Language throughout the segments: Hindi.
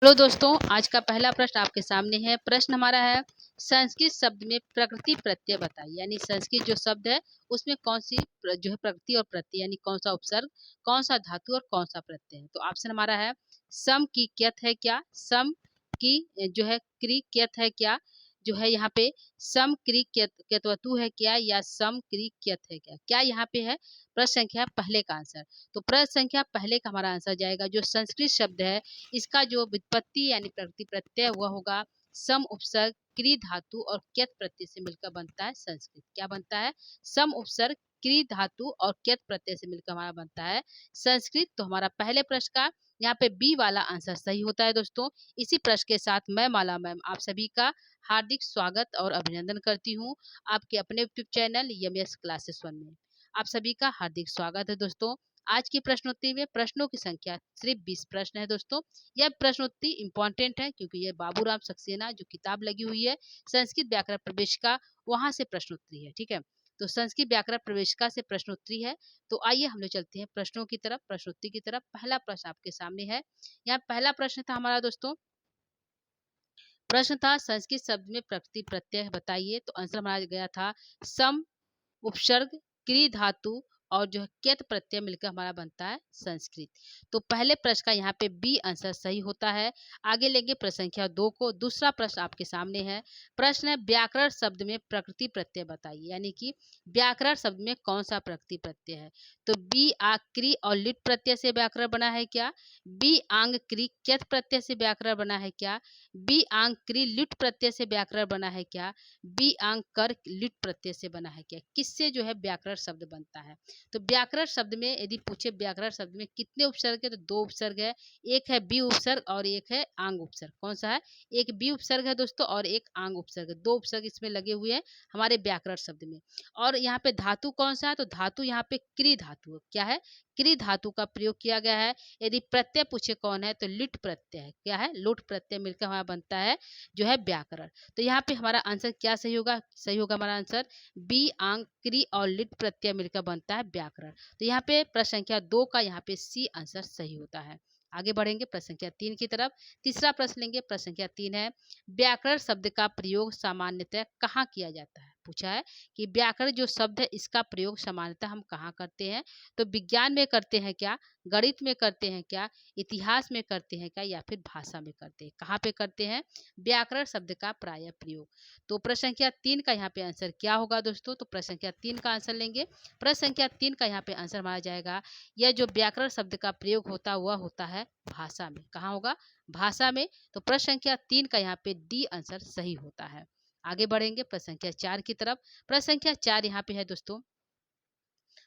हेलो दोस्तों, आज का पहला प्रश्न आपके सामने है। प्रश्न हमारा है, संस्कृत शब्द में प्रकृति प्रत्यय बताइए। यानी संस्कृत जो शब्द है उसमें कौन सी जो है प्रकृति और प्रत्यय, यानी कौन सा उपसर्ग, कौन सा धातु और कौन सा प्रत्यय है। तो ऑप्शन हमारा है, सम की क्यत है क्या, सम की जो है क्री क्यत है क्या, जो है यहाँ पे सम क्री क्यतवतु है क्या, या सम क्री क्यत है क्या। क्या यहाँ पे है प्रश्न संख्या पहले का आंसर। तो प्रश्न संख्या पहले का हमारा आंसर जाएगा, जो संस्कृत शब्द है इसका जो व्युत्पत्ति यानी प्रकृति प्रत्यय हुआ होगा सम उपसर्ग क्री धातु और क्यत प्रत्यय से मिलकर बनता है संस्कृत। क्या बनता है? सम उपसर्ग क्री धातु और क्यत प्रत्यय से मिलकर हमारा बनता है संस्कृत। तो हमारा पहले प्रश्न का यहाँ पे बी वाला आंसर सही होता है दोस्तों। इसी प्रश्न के साथ मैं माला मैम आप सभी का हार्दिक स्वागत और अभिनंदन करती हूँ आपके अपने यूट्यूब चैनल यमएस क्लासेस 1 में। आप सभी का हार्दिक स्वागत है दोस्तों। आज की प्रश्नोत्तरी में प्रश्नों की संख्या सिर्फ 20 प्रश्न है दोस्तों। यह प्रश्नोत्तरी इंपॉर्टेंट है क्योंकि यह बाबूराम सक्सेना जो किताब लगी हुई है संस्कृत व्याकरण प्रवेशिका, वहां से प्रश्नोत्तरी है। ठीक है, तो संस्कृत व्याकरण प्रवेशिका से प्रश्नोत्तरी है। तो आइए हम लोग चलते हैं प्रश्नों की तरफ, प्रश्नोत्तरी की तरफ। पहला प्रश्न आपके सामने है। यहाँ पहला प्रश्न था हमारा दोस्तों, प्रश्न था संस्कृत शब्द में प्रकृति प्रत्यय बताइए। तो आंसर हमारा गया था सम उपसर्ग क्री धातु और जो है क्यत प्रत्यय मिलकर हमारा बनता है संस्कृत। तो पहले प्रश्न का यहाँ पे बी आंसर सही होता है। आगे लेंगे प्रश्न संख्या 2 को। दूसरा प्रश्न आपके सामने है। प्रश्न है व्याकरण शब्द में प्रकृति प्रत्यय बताइए। यानी कि व्याकरण शब्द में कौन सा प्रकृति प्रत्यय है। तो बी आंग क्री और लिट प्रत्यय से व्याकरण बना है क्या, बी आंग क्री क्यत प्रत्यय से व्याकरण बना है क्या, बी आंग क्री लिट प्रत्यय से व्याकरण बना है क्या, बी आंग कर लिट प्रत्यय से बना है क्या। किससे जो है व्याकरण शब्द बनता है। तो व्याकरण शब्द में यदि पूछे व्याकरण शब्द में कितने उपसर्ग है, तो 2 उपसर्ग है। एक है बी उपसर्ग और एक है आंग उपसर्ग। कौन सा है? एक बी उपसर्ग है दोस्तों और एक आंग उपसर्ग है। 2 उपसर्ग इसमें लगे हुए हैं हमारे व्याकरण शब्द में। और यहाँ पे धातु कौन सा है, तो धातु यहाँ पे क्री धातु है। क्या है? क्री धातु का प्रयोग किया गया है। यदि प्रत्यय पूछे कौन है, तो लिट प्रत्यय है। क्या है? लुट प्रत्यय मिलकर हमारा बनता है जो है व्याकरण। तो यहाँ पे हमारा आंसर क्या सही होगा? सही होगा हमारा आंसर बी आंग क्री और लिट प्रत्यय मिलकर बनता है व्याकरण। तो यहाँ पे प्रश्न संख्या 2 का यहाँ पे सी आंसर सही होता है। आगे बढ़ेंगे प्रश्न संख्या 3 की तरफ। तीसरा प्रश्न लेंगे। प्रश्न संख्या 3 है, व्याकरण शब्द का प्रयोग सामान्यतः कहाँ किया जाता है। पूछा है कि व्याकरण जो शब्द है इसका प्रयोग सामान्यतः हम कहाँ करते हैं। तो विज्ञान में करते हैं क्या, गणित में करते हैं क्या, इतिहास में करते हैं क्या, या फिर भाषा में करते हैं। कहाँ पे करते हैं व्याकरण शब्द का प्राय प्रयोग। तो प्रश्न संख्या 3 का यहाँ पे आंसर क्या होगा दोस्तों। तो प्रश्न संख्या 3 का आंसर लेंगे। प्रश्न संख्या 3 का यहाँ पे आंसर माना जाएगा, यह जो व्याकरण शब्द का प्रयोग होता वह होता है भाषा में। कहाँ होगा? भाषा में। तो प्रश्न संख्या 3 का यहाँ पे डी आंसर सही होता है। आगे बढ़ेंगे प्रश्न संख्या 4 की तरफ। प्रश्न संख्या 4 यहाँ पे है दोस्तों।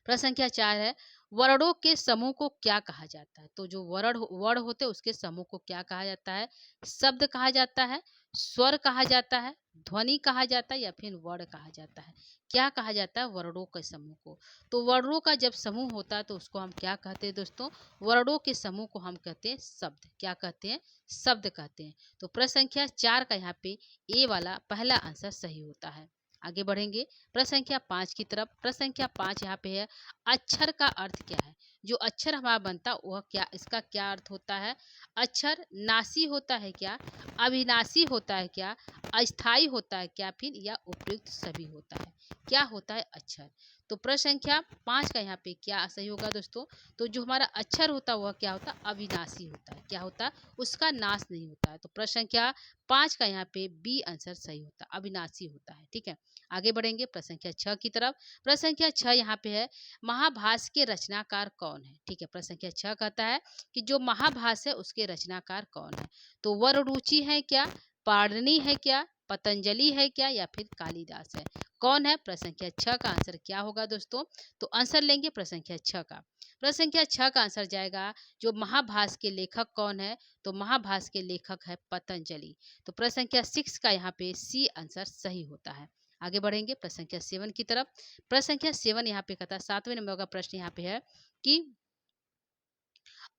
प्रश्न संख्या 4 है, वर्णों के समूह को क्या कहा जाता है। तो जो वर्ण होते हैं उसके समूह को क्या कहा जाता है। शब्द कहा जाता है, स्वर कहा जाता है, ध्वनि कहा जाता है, या फिर वर्ण कहा जाता है। क्या कहा जाता है वर्णों के समूह को। तो वर्णों का जब समूह होता है तो उसको हम क्या कहते हैं दोस्तों। वर्णों के समूह को हम कहते हैं शब्द। क्या कहते हैं? शब्द कहते हैं। तो प्रश्न संख्या 4 का यहाँ पे ए वाला पहला आंसर सही होता है। आगे बढ़ेंगे प्रश्न संख्या 5 की तरफ। प्रश्न संख्या 5 यहाँ पे है, अक्षर का अर्थ क्या है। जो अक्षर हमारा बनता वह क्या, इसका क्या अर्थ होता है। अक्षर नासी होता है क्या, अविनाशी होता है क्या, अस्थाई होता है क्या, फिर या उपयुक्त सभी होता है। क्या होता है अक्षर। तो प्रश्न संख्या 5 का यहाँ पे क्या सही होगा दोस्तों। तो जो हमारा अक्षर होता है वह क्या होता है, अविनाशी होता है। क्या होता है? उसका नाश नहीं होता है। तो प्रश्न संख्या 5 का यहाँ पे बी आंसर सही होता है, अविनाशी होता है। ठीक है, आगे बढ़ेंगे प्रश्न संख्या 6 की तरफ। प्रश्न संख्या 6 यहाँ पे है, महाभाष्य के रचनाकार कौन है। ठीक है, प्रश्न संख्या 6 कहता है कि जो महाभाष्य है उसके रचनाकार कौन है। तो वररुचि है क्या, पाणिनि है क्या, पतंजलि है क्या, या फिर कालिदास है। कौन है? प्रश्न संख्या 6 का आंसर क्या होगा दोस्तों। तो आंसर लेंगे प्रश्न संख्या 6 का। प्रश्न संख्या 6 का आंसर जाएगा, जो महाभाष्य के लेखक कौन है। तो महाभाष्य के लेखक है पतंजलि। तो प्रश्न संख्या 6 का यहाँ पे सी आंसर सही होता है। आगे बढ़ेंगे प्रश्न संख्या 7 की तरफ। प्रश्न संख्या 7 यहाँ पे कहता है, 7वें नंबर का प्रश्न यहाँ पे है कि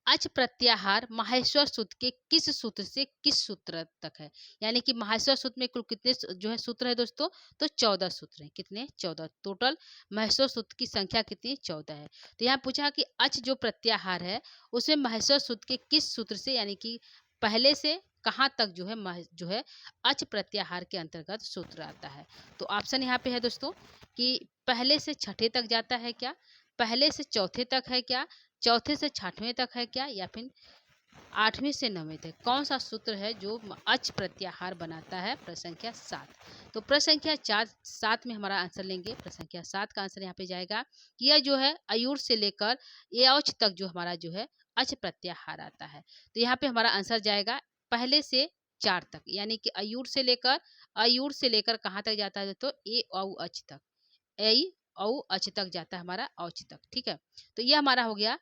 अच प्रत्याहार माहेश्वर सूत्र के किस सूत्र से किस सूत्र तक है। यानी कि माहेश्वर सूत्र में कुल कितने जो है सूत्र है दोस्तों। तो 14 सूत्र हैं। कितने? 14 टोटल। माहेश्वर सूत्र की संख्या कितनी? 14 है। तो यहाँ पूछा कि अच जो प्रत्याहार है उसमें माहेश्वर सूत्र के किस सूत्र से, यानी कि पहले से कहाँ तक जो है जो है अच प्रत्याहार के अंतर्गत सूत्र आता है। तो ऑप्शन यहाँ पे है दोस्तों कि पहले से छठे तक जाता है क्या, पहले से चौथे तक है क्या, चौथे से छठवें तक है क्या, या फिर आठवीं से नौवीं तक। कौन सा सूत्र है जो अच प्रत्याहार बनाता है? प्रश्न संख्या 7। तो प्रश्न संख्या 7 में हमारा आंसर लेंगे। प्रश्न संख्या 7 का आंसर यहाँ पे जाएगा कि यह जो है अयूर से लेकर औच तक जो हमारा जो है अच प्रत्याहार आता है। तो यहाँ पे हमारा आंसर जाएगा पहले से 4 तक, यानी कि अयूर से लेकर कहाँ तक जाता है? तो ए औ अच तक, ए औ अच तक जाता है हमारा औच तक। ठीक है, तो यह हमारा हो गया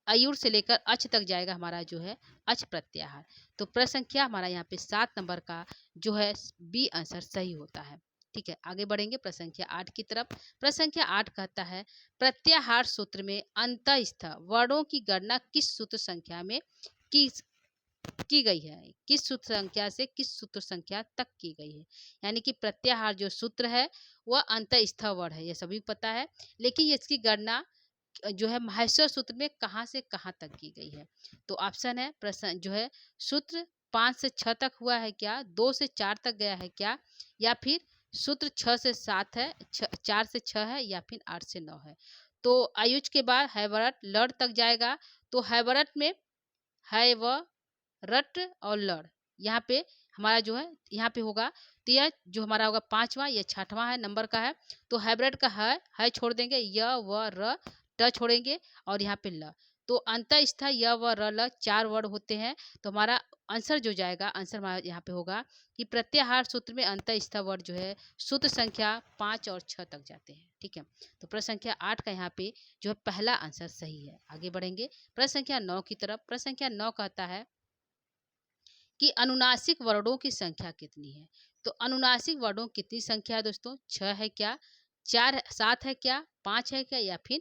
अयूर से लेकर अच तक जाएगा हमारा जो है अच प्रत्याहार। तो प्रश्न संख्या हमारा यहाँ पे 7 नंबर का जो है बी आंसर सही होता है। ठीक है, आगे बढ़ेंगे प्रश्न संख्या 8 की तरफ। प्रश्न संख्या 8 कहता है प्रत्याहार सूत्र में अंतःस्थ वर्णों की गणना किस सूत्र संख्या में की गई है? किस सूत्र संख्या से किस सूत्र संख्या तक की गई है? यानी कि प्रत्याहार जो सूत्र है वह अंतःस्थ वर्ण है, ये सभी पता है, लेकिन इसकी गणना जो है माहेश्वर सूत्र में कहाँ से कहाँ तक की गई है? तो ऑप्शन है प्रश्न जो है सूत्र 5 से 6 तक हुआ है क्या, 2 से 4 तक गया है क्या, या फिर सूत्र 6 से 7 है, 4 से 6 है, या फिर 8 से 9 है। तो आयुज के बाद हैवरट लड़ तक जाएगा। तो हैवरट में है व रट और लड़, यहाँ पे हमारा जो है यहाँ पे होगा। तो यह जो हमारा होगा 5वां या 6वां है नंबर का है। तो हाइब्रिड का है छोड़ देंगे, य व र ट छोड़ेंगे और यहाँ पे ल। तो अंतःस्थ य व र ल 4 वर्ड होते हैं। तो हमारा आंसर जो जाएगा, आंसर हमारा यहाँ पे होगा कि प्रत्याहार सूत्र में अंतःस्थ वर्ड जो है सूत्र संख्या 5 और 6 तक जाते हैं। ठीक है, तो प्रश्न संख्या 8 का यहाँ पे जो है पहला आंसर सही है। आगे बढ़ेंगे प्रश्न संख्या 9 की तरफ। प्रश्न संख्या 9 कहता है कि अनुनासिक वर्णों की संख्या कितनी है? तो अनुनासिक वर्णों की कितनी संख्या है दोस्तों? 6 है क्या, 4 7 है क्या, 5 है क्या, या फिर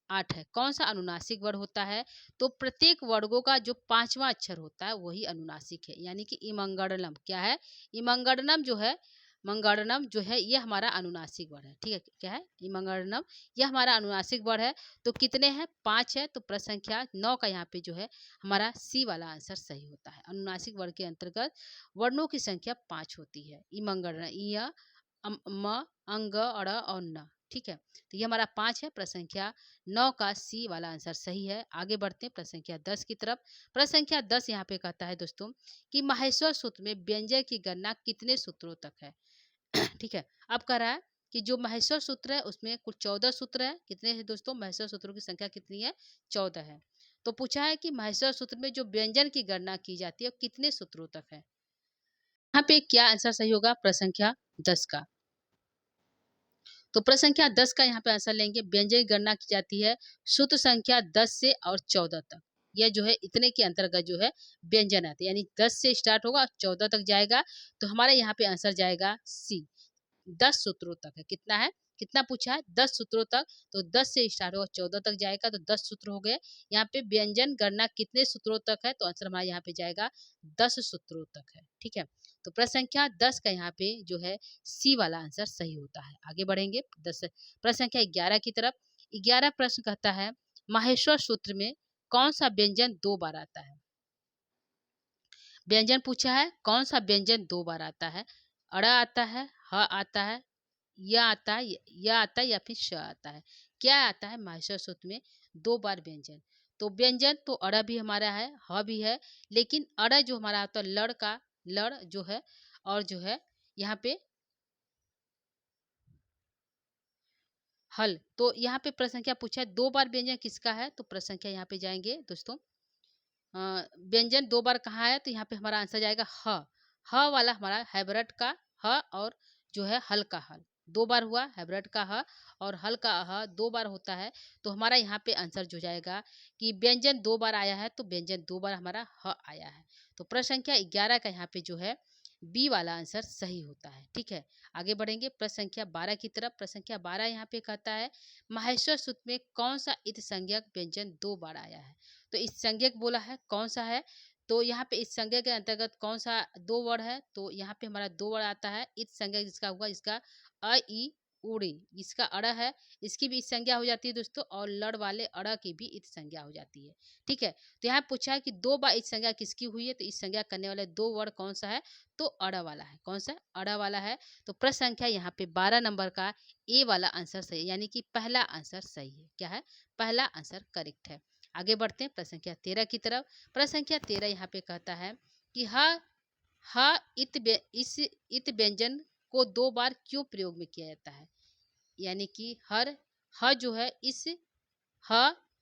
8 है? कौन सा अनुनासिक वर्ण होता है? तो प्रत्येक वर्गों का जो 5वां अक्षर होता है वही अनुनासिक है, यानी कि इमंगड़नम क्या है? इमंगड़नम जो है, मंगड़नम जो है ये हमारा अनुनासिक वर्ण है। ठीक है, क्या है? इमंगड़नम, यह हमारा अनुनासिक वर्ण है। तो कितने हैं? 5 है। तो प्रश्न संख्या 9 का यहाँ पे जो है हमारा सी वाला आंसर सही होता है। अनुनासिक वर्ण के अंतर्गत वर्णों की संख्या 5 होती है। इमंगड़न, इ, म, अंग, अड़ और न। ठीक है, तो ये हमारा 5 है। प्रश्न संख्या 9 का सी वाला आंसर सही है। आगे बढ़ते हैं प्रश्न संख्या 10 की तरफ। प्रश्न संख्या 10 यहाँ पे कहता है दोस्तों कि माहेश्वर सूत्र में व्यंजय की गणना कितने सूत्रों तक है? ठीक है, अब कह रहा है कि जो माहेश्वर सूत्र है उसमें कुल 14 सूत्र है। कितने हैं दोस्तों? माहेश्वर सूत्रों की संख्या कितनी है? 14 है। तो पूछा है कि माहेश्वर सूत्र में जो व्यंजन की गणना की जाती है कितने सूत्रों तक है? यहाँ पे क्या आंसर सही होगा? प्रश्न संख्या 10 का। तो प्रश्न संख्या 10 का यहाँ पे आंसर लेंगे। व्यंजन की गणना की जाती है सूत्र संख्या 10 से और 14 तक। यह जो है इतने के अंतर्गत जो है व्यंजन आते हैं, यानी 10 से स्टार्ट होगा और 14 तक जाएगा। तो हमारा यहाँ पे आंसर जाएगा सी, 10 सूत्रों तक है। कितना है? कितना पूछा है? 10 सूत्रों तक। तो 10 से स्टार्ट होगा 14 तक जाएगा, तो 10 सूत्र हो गए। यहाँ पे व्यंजन गणना कितने सूत्रों तक है? तो आंसर हमारा यहाँ पे जाएगा 10 सूत्रों तक है। ठीक है, तो प्रश्न संख्या 10 का यहाँ पे जो है सी वाला आंसर सही होता है। आगे बढ़ेंगे 10 प्रश्न संख्या 11 की तरफ। 11 प्रश्न कहता है माहेश्वर सूत्र में कौन सा व्यंजन 2 बार आता है? व्यंजन पूछा है, कौन सा व्यंजन 2 बार आता है? अड़ा आता है, ह आता है, य आता है, य आता है, या फिर श आता है? क्या आता है माहेश्वर सूत्र में 2 बार व्यंजन? तो व्यंजन तो अड़ा भी हमारा है, ह भी है, लेकिन अड़ा जो हमारा आता है लड़ का, लड़ जो है, और जो है यहाँ पे हल। तो यहाँ पे प्रश्न क्या पूछा है? 2 बार व्यंजन किसका है? तो प्रश्न क्या यहाँ पे जाएंगे दोस्तों, व्यंजन 2 बार कहाँ है? तो यहाँ पे हमारा आंसर जाएगा ह। ह वाला हमारा हैबरट का ह, और जो है हल का हल 2 बार हुआ। हैबरट का ह और हल का ह 2 बार होता है। तो हमारा यहाँ पे आंसर जो जाएगा कि व्यंजन 2 बार आया है, तो व्यंजन 2 बार हमारा ह आया है। तो प्रश्न संख्या 11 का यहाँ पे जो है बी वाला आंसर सही होता है। ठीक है, आगे बढ़ेंगे प्रश्न संख्या 12 की तरफ। प्रश्न संख्या 12 यहाँ पे कहता है माहेश्वर सूत्र में कौन सा इत संज्ञक व्यंजन 2 बार आया है? तो इस संज्ञक बोला है, कौन सा है? तो यहाँ पे इस संज्ञक के अंतर्गत कौन सा 2 वर्ड है? तो यहाँ पे हमारा 2 वर्ड आता है इत संज्ञक, जिसका हुआ इसका अ, इ, उड़ी, इसका अड़ है, इसकी भी इस संज्ञा हो जाती है दोस्तों, और लड़ वाले अड़ की भी इत संज्ञा हो जाती है। ठीक है, तो यहाँ पूछा है कि 2 बार इत संज्ञा किसकी हुई है, तो इस संज्ञा करने वाले 2 वर्ड कौन सा है, तो अड़ वाला है। कौन सा, अड़ वाला है। तो प्रश्न संख्या यहाँ पे 12 नंबर का ए वाला आंसर सही है, यानी कि पहला आंसर सही है। क्या है, पहला आंसर करेक्ट है। आगे बढ़ते हैं प्रश्न संख्या 13 की तरफ। प्रश्न संख्या 13 यहाँ पे कहता है कि इस इत व्यंजन को 2 बार क्यों प्रयोग में किया जाता है, यानी कि जो है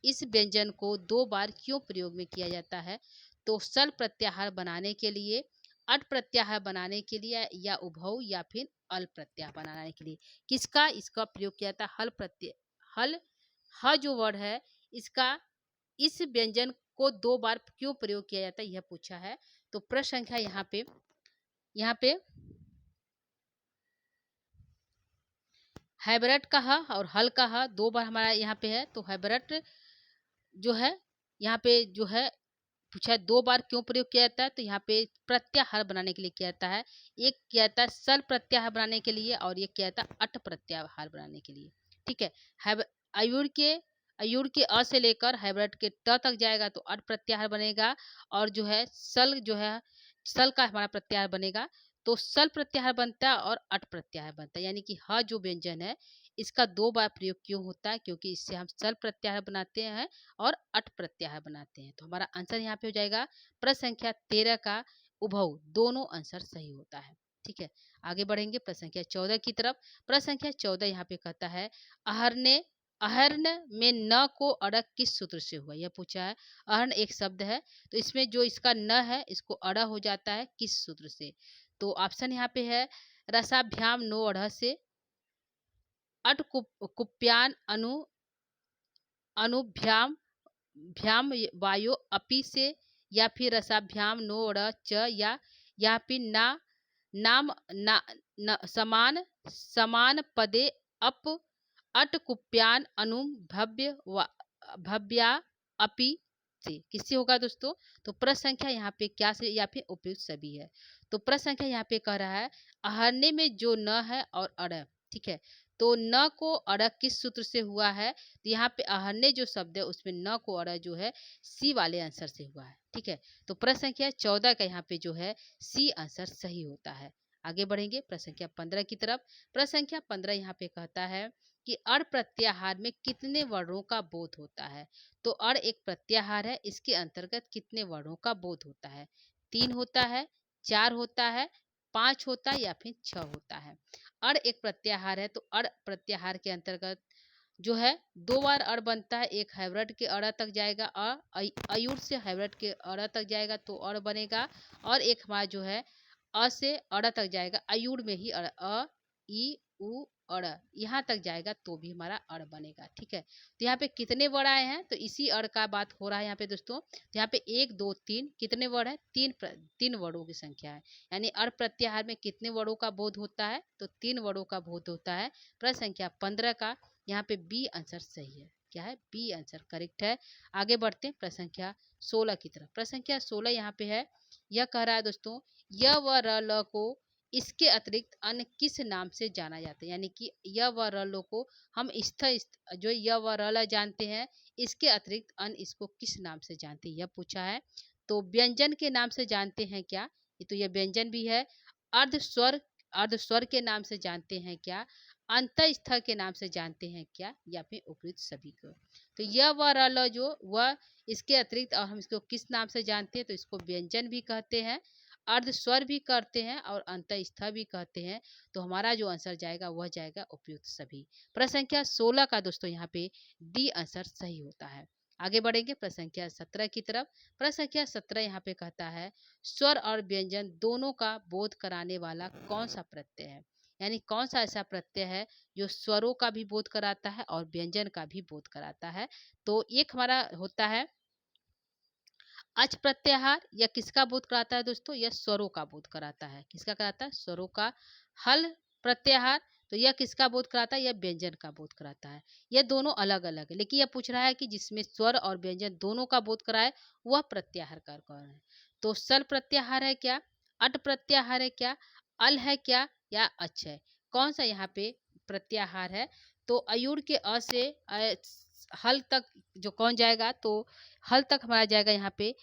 इस व्यंजन को 2 बार क्यों प्रयोग में किया जाता है, तो सल प्रत्याहार बनाने के लिए, अट प्रत्याहार बनाने के लिए, या उभौ, या फिर अल प्रत्याहार बनाने के लिए। किसका इसका प्रयोग किया जाता है, हल जो वर्ड है इसका इस व्यंजन को 2 बार क्यों प्रयोग किया जाता है, यह पूछा है। तो प्रश्न संख्या यहाँ पे हाइब्रिड का ह और हल का ह 2 बार हमारा यहाँ पे है। तो हाइब्रिड जो है यहाँ पे जो है पूछा 2 बार क्यों प्रयोग किया जाता है, तो यहाँ पे प्रत्याहार बनाने के लिए किया जाता है। एक किया जाता है सल प्रत्याहार बनाने के लिए, और एक किया जाता है अट प्रत्याहार बनाने के लिए। ठीक है, अयुर के अ से लेकर हाइब्रिड के ट तक जाएगा तो अट प्रत्याहार बनेगा, और जो है सल का हमारा प्रत्याहार बनेगा। तो सल प्रत्याहार बनता है और अट प्रत्याहार बनता है, यानी कि ह जो व्यंजन है इसका 2 बार प्रयोग क्यों होता है, क्योंकि इससे हम सल प्रत्याहार बनाते हैं और अट प्रत्याहार बनाते हैं। तो हमारा आंसर यहाँ पे हो जाएगा प्रश्न संख्या 13 का उभौ, दोनों आंसर सही होता है। ठीक है, आगे बढ़ेंगे प्रश्न संख्या 14 की तरफ। प्रश्न संख्या 14 यहाँ पे कहता है अहर्न में न को अड़क किस सूत्र से हुआ, यह पूछा है। अहर्न एक शब्द है, तो इसमें जो इसका न है इसको अड़ हो जाता है किस सूत्र से, तो ऑप्शन यहाँ पे है रसाभ्याम नो अढ़ से, अट कुप्यान अनुभ्याम भ्याम वायो अपि से, या फिर रसाभ्याम नो अड़ च, या फिर नाम समान पदे अप अट कुप्यान भव्या अपि से, किससे होगा दोस्तों। तो प्रश्न संख्या यहाँ पे क्या से, या फिर उपयुक्त सभी है। तो प्रश्न संख्या यहाँ पे कह रहा है अहरने में जो न है और अड़, ठीक है, तो न को अड़ किस सूत्र से हुआ है, तो यहाँ पे अहरने जो शब्द है उसमें न को अड़ जो है सी वाले आंसर से हुआ है। ठीक है, तो प्रश्न संख्या 14 का यहाँ पे जो है सी आंसर सही होता है। आगे बढ़ेंगे प्रश्न संख्या 15 की तरफ। प्रश्न संख्या 15 यहाँ पे कहता है कि अड़ प्रत्याहार में कितने वर्णों का बोध होता है, तो अड़ एक प्रत्याहार है, इसके अंतर्गत कितने वर्णों का बोध होता है, 3 होता है, 4 होता है, 5 होता है, या फिर 6 होता है। अड़ एक प्रत्याहार है, तो अड़ प्रत्याहार के अंतर्गत जो है 2 बार अड़ बनता है, एक हाइब्रिड के अड़ तक जाएगा, अयुर से हाइब्रिड के अड़ तक जाएगा तो अड़ बनेगा, और एक हमारा जो है अ से अड़ तक जाएगा, अयुर में ही अ ई उ अड़ यहाँ तक जाएगा तो भी हमारा अड़ बनेगा। ठीक है, तो यहाँ पे कितने वर्ड आए हैं, तो इसी अड़ का बात हो रहा है यहाँ पे दोस्तों। तो यहाँ पे 1 2 3 कितने वर्ड है, 3 वर्डों की संख्या है, यानी अड़ प्रत्याहार में कितने वर्डों का बोध होता है, तो 3 वर्डों का बोध होता है। प्रश्न संख्या 15 का यहाँ पे बी आंसर सही है। क्या है, बी आंसर करेक्ट है। आगे बढ़ते हैं प्रश्न संख्या 16 की तरफ। प्रश्न संख्या 16 यहाँ पे है, यह कह रहा है दोस्तों य व र ल को इसके अतिरिक्त अन्य किस नाम से जाना जाता है, यानी कि य व र लो को हम जो य व र ल जानते हैं, इसके अतिरिक्त अन्य इसको किस नाम से जानते हैं, यह पूछा है। तो व्यंजन के नाम से जानते हैं क्या, ये तो यह व्यंजन भी है। अर्ध स्वर के नाम से जानते हैं क्या, अंतःस्थ के नाम से जानते हैं क्या, या फिर उपयुक्त सभी को। तो यह व र ल जो वह इसके अतिरिक्त और हम इसको किस नाम से जानते हैं, तो इसको व्यंजन भी कहते हैं, अर्ध स्वर भी करते हैं, और अंतःस्थ भी कहते हैं। तो हमारा जो आंसर जाएगा वह जाएगा उपयुक्त सभी। प्रश्न संख्या 16 का दोस्तों यहाँ पे डी आंसर सही होता है। आगे बढ़ेंगे प्रश्न संख्या 17 की तरफ। प्रश्न संख्या 17 यहाँ पे कहता है स्वर और व्यंजन दोनों का बोध कराने वाला कौन सा प्रत्यय है, यानी कौन सा ऐसा प्रत्यय है जो स्वरों का भी बोध कराता है और व्यंजन का भी बोध कराता है। तो एक हमारा होता है अच प्रत्याहार, यह किसका बोध कराता है दोस्तों, यह स्वरों का बोध कराता है। किसका कराता है, स्वरों का। हल प्रत्याहार, तो यह किसका बोध कराता है, यह व्यंजन का बोध कराता है। यह दोनों अलग अलग है, लेकिन यह पूछ रहा है कि जिसमें स्वर और व्यंजन दोनों का बोध कराए वह प्रत्याहार कर कौन है। तो सल प्रत्याहार है क्या, अट प्रत्याहार है क्या, अल है क्या, या अच है, कौन सा यहाँ पे प्रत्याहार है, तो अयुर के अ से हल तक जो कौन जाएगा, तो हल तक हमारा जाएगा यहाँ पे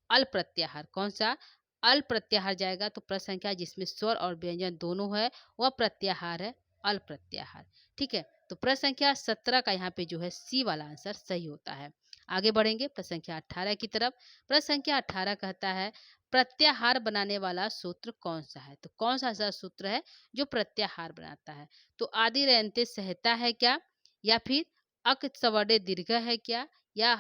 अल प्रत्याहार। कौन सा? अल प्रत्याहार जाएगा। तो प्रश्न संख्या जिसमें स्वर और व्यंजन दोनों है वह प्रत्याहार है, अल प्रत्याहार। ठीक है, तो प्रश्न संख्या 17 का यहाँ पे जो है सी वाला आंसर सही होता है। आगे बढ़ेंगे प्रश्न संख्या 18 की तरफ। प्रश्न संख्या 18 कहता है प्रत्याहार बनाने वाला सूत्र कौन सा है? तो कौन सा ऐसा सूत्र है जो प्रत्याहार बनाता है? तो आदि रयंते संहिता है क्या, या फिर अक सवर्णे दीर्घ है क्या, या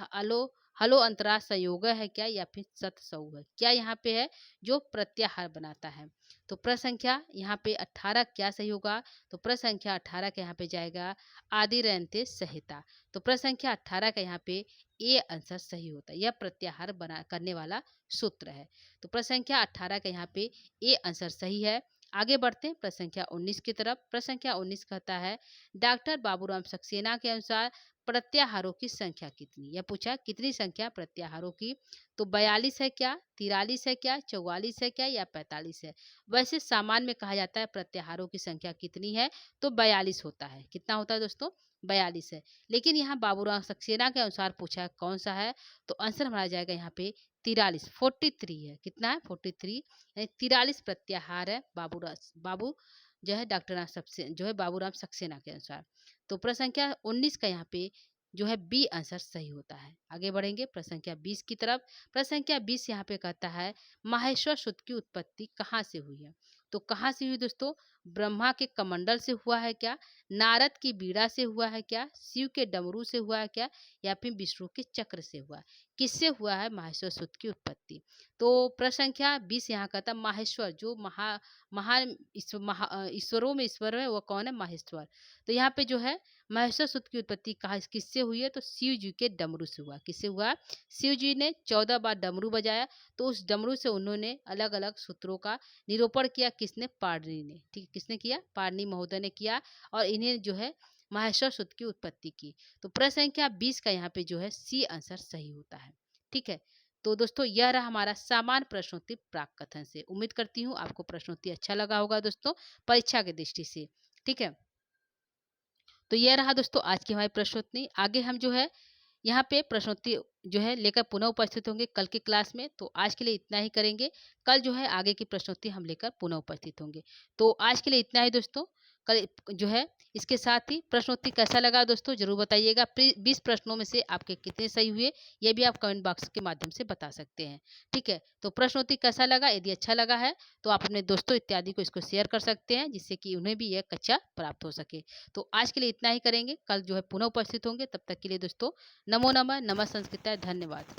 हलो अंतरा संयोग है क्या, या फिर सत सऊ है क्या? यहाँ पे है जो प्रत्याहार बनाता है। तो प्रश्न संख्या यहाँ पे 18 क्या सही होगा? तो प्रश्न संख्या 18 के यहाँ पे जाएगा आदि रयंते संहिता। तो प्रश्न संख्या 18 का यहाँ पे ए आंसर सही होता है। यह प्रत्याहार बना करने वाला सूत्र है। तो प्रश्न संख्या 18 का यहाँ पे ए आंसर सही है। आगे बढ़ते हैं प्रश्न संख्या 19 की तरफ। प्रश्न संख्या 19 कहता है डॉक्टर बाबूराम सक्सेना के अनुसार प्रत्याहारों की संख्या कितनी? यह पूछा कितनी संख्या प्रत्याहारों की? तो 42 है क्या, 43 है क्या, 44 है क्या, या 45 है? वैसे सामान्य में कहा जाता है प्रत्याहारों की संख्या कितनी है, तो 42 होता है। कितना होता है दोस्तों? 42 है। लेकिन यहाँ बाबूराम सक्सेना के अनुसार पूछा कौन सा है, तो आंसर हमारा जाएगा यहाँ पे 43, 43 है। कितना है? 43, यानी 43 प्रत्याहार है बाबू जो है डॉक्टर जो है बाबूराम सक्सेना के अनुसार। तो प्रश्न संख्या 19 का यहाँ पे जो है बी आंसर सही होता है। आगे बढ़ेंगे प्रश्न संख्या 20 की तरफ। प्रश्न संख्या 20 यहाँ पे कहता है माहेश्वर सूत्र की उत्पत्ति कहाँ से हुई है? तो कहाँ से हुई दोस्तों? ब्रह्मा के कमंडल से हुआ है क्या, नारद की बीड़ा से हुआ है क्या, शिव के डमरू से हुआ है क्या, या फिर विष्णु के चक्र से हुआ है? किससे हुआ है माहेश्वर सूत्र की उत्पत्ति? तो प्रश्न संख्या 20 यहाँ कहता है माहेश्वर जो महान ईश्वरों में ईश्वर है, वो कौन है? माहेश्वर। तो यहाँ पे जो है माहेश्वर सूत्र की उत्पत्ति कहा किससे हुई है? तो शिव जी के डमरू से हुआ। किससे हुआ? शिव जी ने 14 बार डमरू बजाया, तो उस डमरू से उन्होंने अलग अलग सूत्रों का निरूपण किया। किसने? पाणिनि ने। ठीक, किसने किया? पाणिनि महोदय ने किया, और इन्हें जो है माहेश्वर सूत्र की उत्पत्ति की। तो प्रश्न संख्या 20 का यहाँ पे जो है सी आंसर सही होता है। ठीक है, तो दोस्तों यह रहा हमारा सामान्य प्रश्नोत्तरी प्राक कथन से। उम्मीद करती हूँ आपको प्रश्नोत्तरी अच्छा लगा होगा दोस्तों, परीक्षा की दृष्टि से। ठीक है, तो यह रहा दोस्तों आज की हमारी प्रश्नोत्तरी। आगे हम जो है यहाँ पे प्रश्नोत्तरी जो है लेकर पुनः उपस्थित होंगे कल की क्लास में। तो आज के लिए इतना ही करेंगे। कल जो है आगे की प्रश्नोत्तरी हम लेकर पुनः उपस्थित होंगे। तो आज के लिए इतना ही दोस्तों। कल जो है इसके साथ ही प्रश्नोत्तरी कैसा लगा दोस्तों जरूर बताइएगा। 20 प्रश्नों में से आपके कितने सही हुए ये भी आप कमेंट बॉक्स के माध्यम से बता सकते हैं। ठीक है, तो प्रश्नोत्तरी कैसा लगा, यदि अच्छा लगा है तो आप अपने दोस्तों इत्यादि को इसको शेयर कर सकते हैं, जिससे कि उन्हें भी यह कक्षा प्राप्त हो सके। तो आज के लिए इतना ही करेंगे। कल जो है पुनः उपस्थित होंगे। तब तक के लिए दोस्तों नमो नमः, नमः संस्कृताय, धन्यवाद।